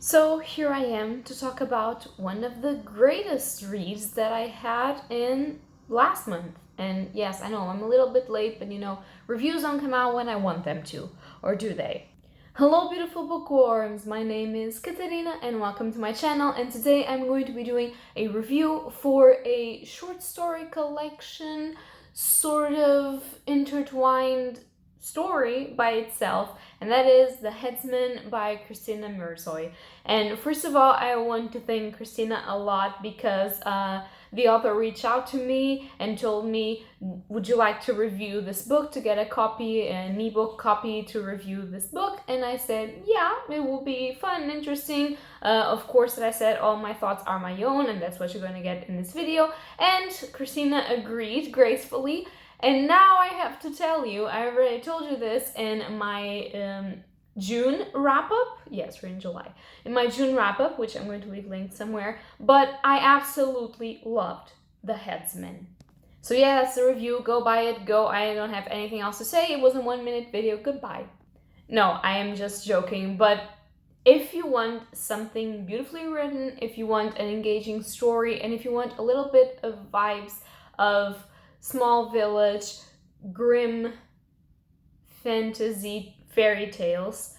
So here I am to talk about one of the greatest reads that I had in last month. And yes, I know I'm a little bit late, but reviews don't come out when I want them to, or do they? Hello beautiful bookworms, my name is Katarina and welcome to my channel, and today I'm going to be doing a review for a short story collection, sort of intertwined story by itself, and that is The Headsman by Christina Mirzoy. And first of all, I want to thank Christina a lot because the author reached out to me and told me, would you like to review this book, to get a copy, an ebook copy to review this book? And I said, yeah, it will be fun and interesting. Of course, that I said all my thoughts are my own, and that's what you're going to get in this video. And Christina agreed gracefully. And now I have to tell you, I already told you this in my June wrap-up. Yes, we're in July. In my June wrap-up, which I'm going to leave linked somewhere, but I absolutely loved The Headsman. So yeah, that's the review. Go buy it. Go. I don't have anything else to say. It was a 1-minute video. Goodbye. No, I am just joking, but if you want something beautifully written, if you want an engaging story, and if you want a little bit of vibes of small village, grim fantasy fairy tales,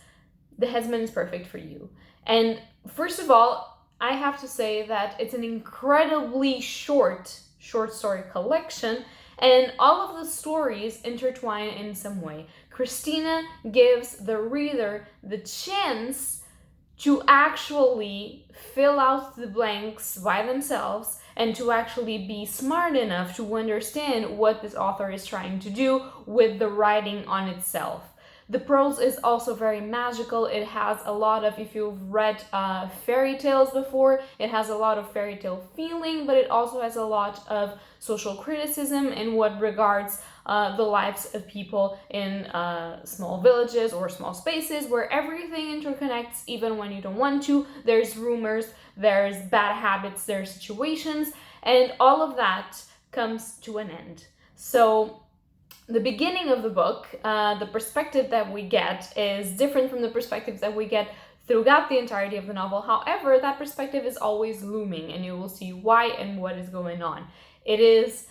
The Headsman is perfect for you. And first of all, I have to say that it's an incredibly short story collection, and all of the stories intertwine in some way. Christina gives the reader the chance to actually fill out the blanks by themselves and to actually be smart enough to understand what this author is trying to do with the writing on itself. The prose is also very magical. It has a lot of, if you've read fairy tales before, it has a lot of fairy tale feeling, but it also has a lot of social criticism in what regards the lives of people in small villages or small spaces where everything interconnects even when you don't want to. There's rumors, there's bad habits, there's situations, and all of that comes to an end. So the beginning of the book, the perspective that we get is different from the perspectives that we get throughout the entirety of the novel. However, that perspective is always looming, and you will see why and what is going on. It is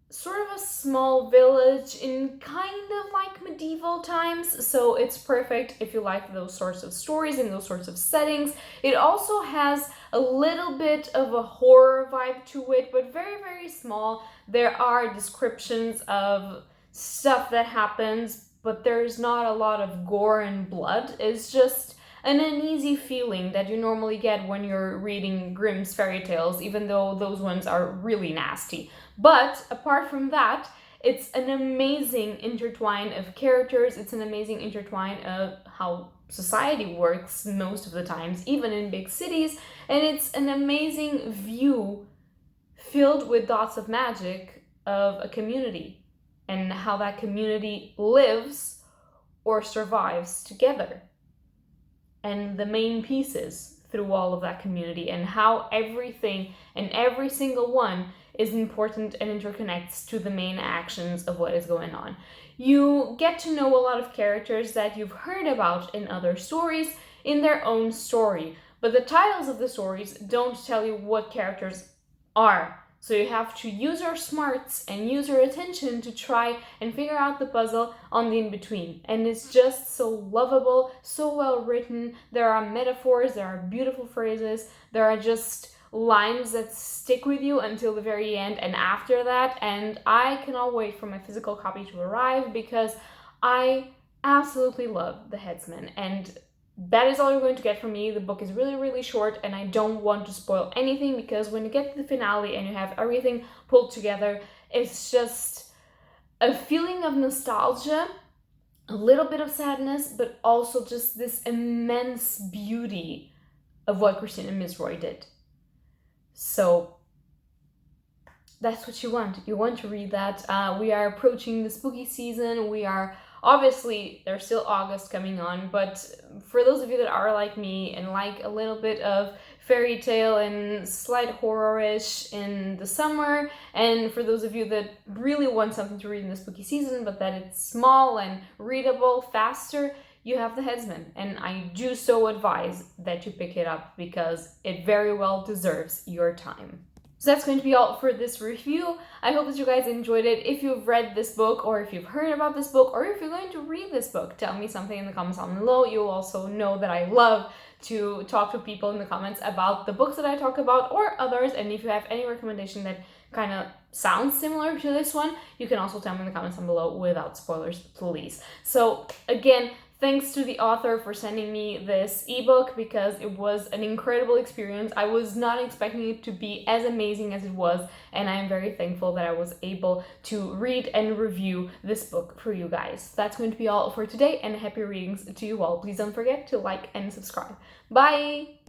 sort of a small village in kind of like medieval times, so it's perfect if you like those sorts of stories and those sorts of settings. It also has a little bit of a horror vibe to it, but very, very small. There are descriptions of stuff that happens, but there's not a lot of gore and blood. It's just an uneasy feeling that you normally get when you're reading Grimm's fairy tales, even though those ones are really nasty. But apart from that, it's an amazing intertwine of characters. It's an amazing intertwine of how society works most of the times, even in big cities. And it's an amazing view filled with dots of magic of a community and how that community lives or survives together, and the main pieces through all of that community, and how everything and every single one is important and interconnects to the main actions of what is going on. You get to know a lot of characters that you've heard about in other stories in their own story, but the titles of the stories don't tell you what characters are. So you have to use your smarts and use your attention to try and figure out the puzzle on the in-between. And it's just so lovable, so well written. There are metaphors, there are beautiful phrases, there are just lines that stick with you until the very end and after that. And I cannot wait for my physical copy to arrive because I absolutely love The Headsman. And that is all you're going to get from me. The book is really, really short, and I don't want to spoil anything because when you get to the finale and you have everything pulled together, it's just a feeling of nostalgia, a little bit of sadness, but also just this immense beauty of what Christina Mirzoy did. So that's what you want. You want to read that. We are approaching the spooky season. Obviously, there's still August coming on, but for those of you that are like me and like a little bit of fairy tale and slight horror-ish in the summer, and for those of you that really want something to read in the spooky season, but that it's small and readable faster, you have the Headsman, and I do so advise that you pick it up because it very well deserves your time. So that's going to be all for this review. I hope that you guys enjoyed it. If you've read this book, or if you've heard about this book, or if you're going to read this book, tell me something in the comments down below. You'll also know that I love to talk to people in the comments about the books that I talk about or others, and if you have any recommendation that kind of sounds similar to this one, you can also tell me in the comments down below without spoilers, please. So again, thanks to the author for sending me this ebook because it was an incredible experience. I was not expecting it to be as amazing as it was, and I am very thankful that I was able to read and review this book for you guys. That's going to be all for today, and happy readings to you all. Please don't forget to like and subscribe. Bye!